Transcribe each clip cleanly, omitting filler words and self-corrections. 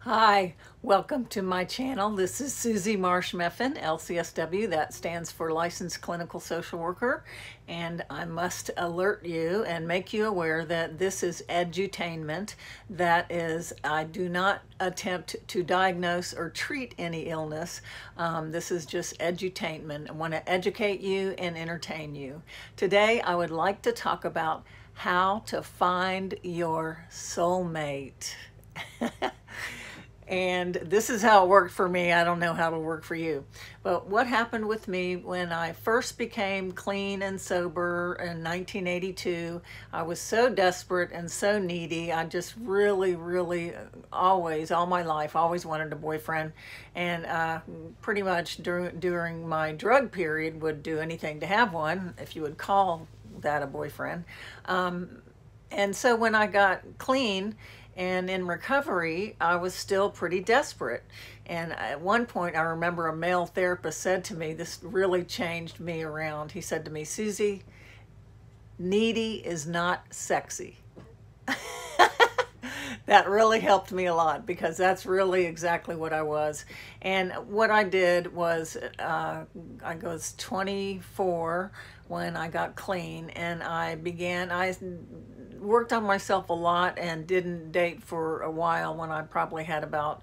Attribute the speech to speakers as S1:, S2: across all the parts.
S1: Hi, welcome to my channel. This is Susie Marsh Meffin, LCSW. That stands for Licensed Clinical Social Worker. And I must alert you and make you aware that this is edutainment. That is, I do not attempt to diagnose or treat any illness. This is just edutainment. I want to educate you and entertain you. Today, I would like to talk about how to find your soulmate. And this is how it worked for me. I don't know how it'll work for you. But what happened with me when I first became clean and sober in 1982, I was so desperate and so needy. I just really, always, all my life, always wanted a boyfriend. And pretty much during my drug period would do anything to have one, if you would call that a boyfriend. And so when I got clean, and in recovery, I was still pretty desperate. And at one point, I remember a male therapist said to me, this really changed me around. He said to me, Susie, needy is not sexy. That really helped me a lot because that's really exactly what I was. And what I did was, I was 24 when I got clean, and I worked on myself a lot and didn't date for a while. When I probably had about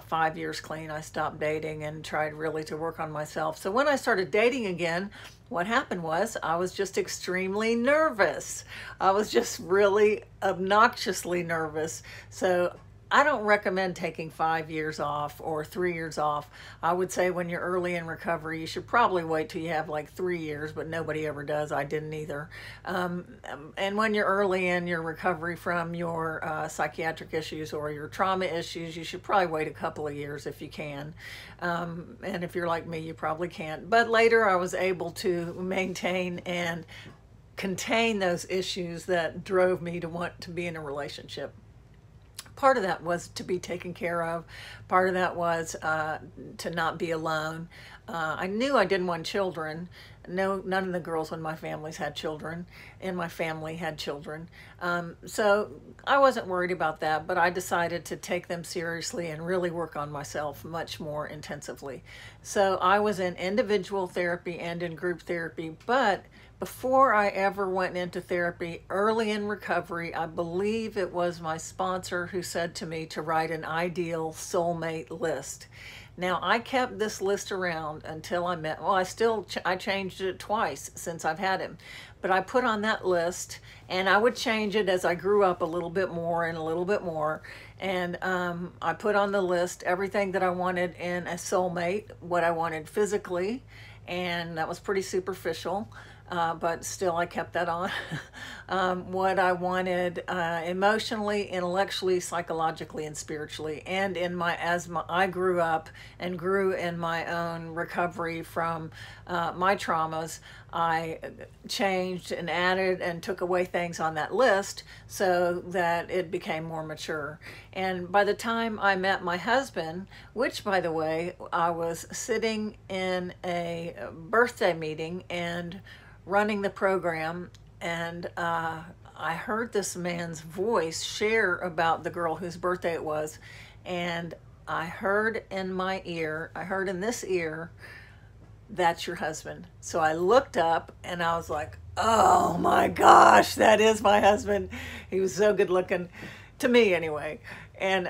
S1: 5 years clean, I stopped dating and tried really to work on myself. So when I started dating again, what happened was I was just extremely nervous. I was just really obnoxiously nervous. So I don't recommend taking 5 years off or 3 years off. I would say when you're early in recovery, you should probably wait till you have like 3 years, but nobody ever does. I didn't either. And when you're early in your recovery from your psychiatric issues or your trauma issues, you should probably wait a couple of years if you can. And if you're like me, you probably can't. But later I was able to maintain and contain those issues that drove me to want to be in a relationship. Part of that was to be taken care of. Part of that was to not be alone. I knew I didn't want children. No, none of the girls in my families had children, and my family had children. So I wasn't worried about that, but I decided to take them seriously and really work on myself much more intensively. So I was in individual therapy and in group therapy, but before I ever went into therapy, early in recovery, I believe it was my sponsor who said to me to write an ideal soulmate list. Now, I kept this list around until I met, well, I changed it twice since I've had him. But I put on that list, and I would change it as I grew up a little bit more and a little bit more. And I put on the list everything that I wanted in a soulmate, what I wanted physically, and that was pretty superficial. But still I kept that on. What I wanted emotionally, intellectually, psychologically, and spiritually. And I grew up and grew in my own recovery from my traumas, I changed and added and took away things on that list so that it became more mature. And by the time I met my husband, which by the way, I was sitting in a birthday meeting and running the program, and I heard this man's voice share about the girl whose birthday it was, and I heard in this ear, that's your husband. So I looked up and I was like, oh my gosh, that is my husband. He was so good looking, to me anyway. And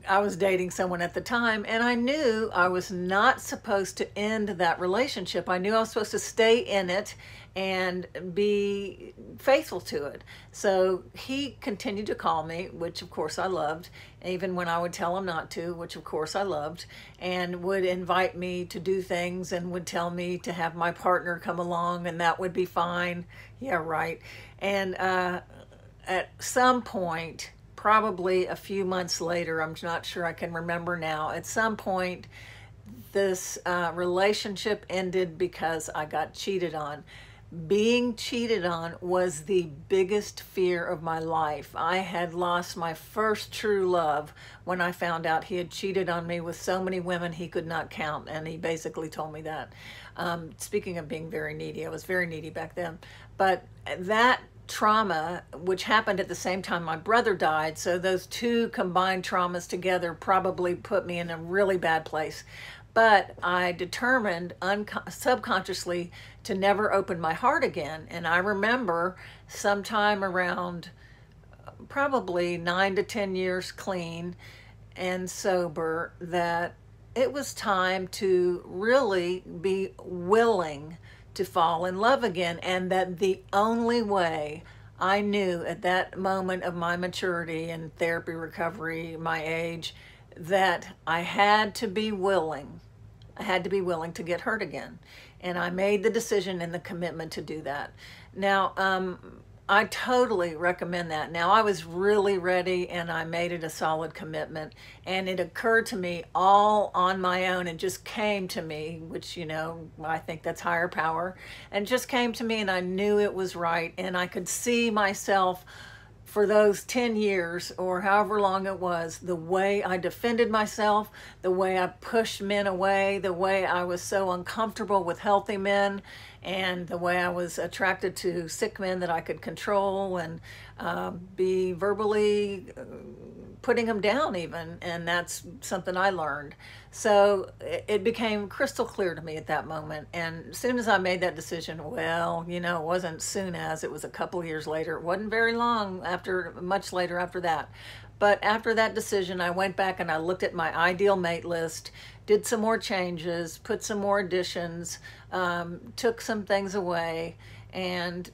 S1: I was dating someone at the time, and I knew I was not supposed to end that relationship. I knew I was supposed to stay in it and be faithful to it. So he continued to call me, which of course I loved, even when I would tell him not to, which of course I loved, and would invite me to do things and would tell me to have my partner come along and that would be fine. Yeah, right. And at some point, probably a few months later, I'm not sure, I can remember now, at some point this relationship ended because I got cheated on. Being cheated on was the biggest fear of my life. I had lost my first true love when I found out he had cheated on me with so many women he could not count, and he basically told me that. Speaking of being very needy, I was very needy back then. But that trauma, which happened at the same time my brother died. So those two combined traumas together probably put me in a really bad place. But I determined subconsciously to never open my heart again. And I remember sometime around probably 9 to 10 years clean and sober that it was time to really be willing to fall in love again, and that the only way I knew at that moment of my maturity and therapy recovery, my age, that I had to be willing. I had to be willing to get hurt again. And I made the decision and the commitment to do that. Now, I totally recommend that. Now, I was really ready and I made it a solid commitment, and it occurred to me all on my own and just came to me, which, you know, I think that's higher power, and just came to me, and I knew it was right, and I could see myself for those 10 years or however long it was, the way I defended myself, the way I pushed men away, the way I was so uncomfortable with healthy men, and the way I was attracted to sick men that I could control and be verbally putting them down even. And that's something I learned. So it became crystal clear to me at that moment. And as soon as I made that decision, well, you know, it wasn't soon as, it was a couple years later. It wasn't very long after, much later after that. But after that decision, I went back and I looked at my ideal mate list, did some more changes, put some more additions, took some things away, and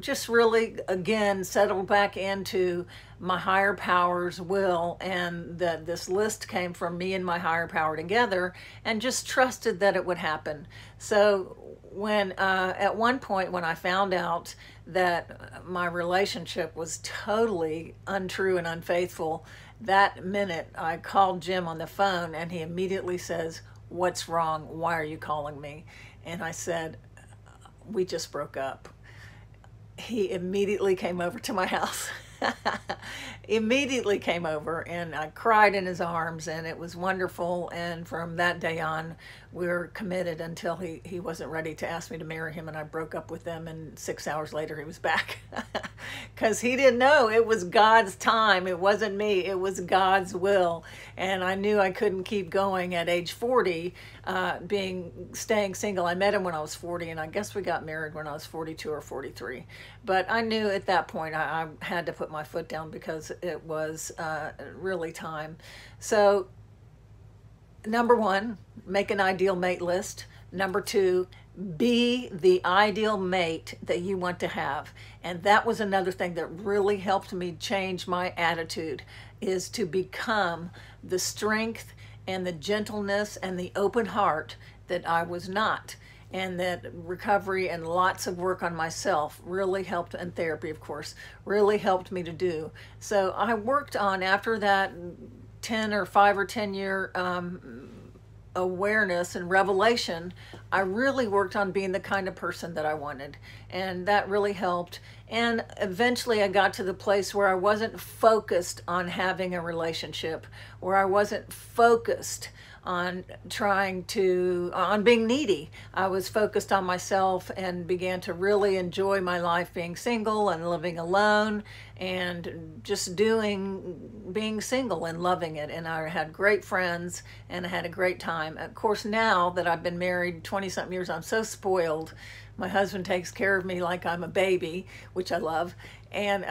S1: just really, again, settled back into my higher power's will, and that this list came from me and my higher power together, and just trusted that it would happen. So when at one point when I found out that my relationship was totally untrue and unfaithful, that minute I called Jim on the phone, and he immediately says, "What's wrong? Why are you calling me?" And I said, "We just broke up." He immediately came over to my house. Immediately came over, and I cried in his arms, and it was wonderful. And from that day on, we were committed until he wasn't ready to ask me to marry him, and I broke up with them, and 6 hours later he was back. Because he didn't know it was God's time. It wasn't me. It was God's will. And I knew I couldn't keep going at age 40, staying single. I met him when I was 40, and I guess we got married when I was 42 or 43. But I knew at that point I had to put my foot down because it was really time. So number one, make an ideal mate list. Number two, be the ideal mate that you want to have. And that was another thing that really helped me change my attitude, is to become the strength and the gentleness and the open heart that I was not. And that recovery and lots of work on myself really helped, and therapy, of course, really helped me to do. So I worked on, after that 5 or 10 year awareness and revelation, I really worked on being the kind of person that I wanted. And that really helped. And eventually I got to the place where I wasn't focused on having a relationship, where I wasn't focused on being needy. I was focused on myself and began to really enjoy my life being single and living alone and just being single and loving it. And I had great friends and I had a great time. Of course, now that I've been married 20-something years, I'm so spoiled. My husband takes care of me like I'm a baby, which I love. And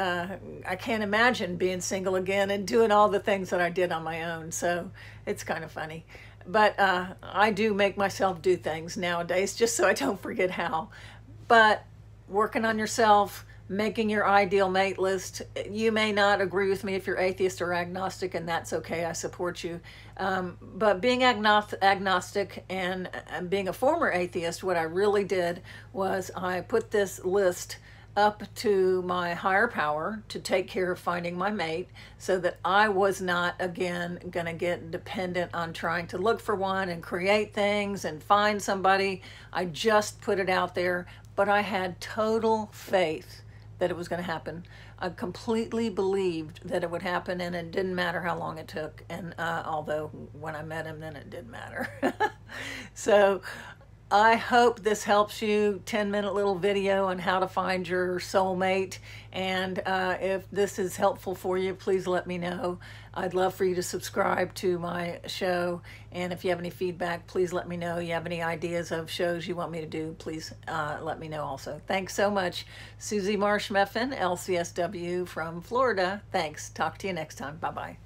S1: I can't imagine being single again and doing all the things that I did on my own. So it's kind of funny. But I do make myself do things nowadays just so I don't forget how. But working on yourself, making your ideal mate list. You may not agree with me if you're atheist or agnostic, and that's okay. I support you. But being agnostic and being a former atheist, what I really did was I put this list up to my higher power to take care of finding my mate, so that I was not again going to get dependent on trying to look for one and create things and find somebody. I just put it out there, but I had total faith that it was going to happen. I completely believed that it would happen, and it didn't matter how long it took. And although when I met him, then it did matter. So I hope this helps you. 10-minute little video on how to find your soulmate. And if this is helpful for you, please let me know. I'd love for you to subscribe to my show. And if you have any feedback, please let me know. You have any ideas of shows you want me to do, please let me know also. Thanks so much. Susie Marsh Meffin, LCSW from Florida. Thanks. Talk to you next time. Bye-bye.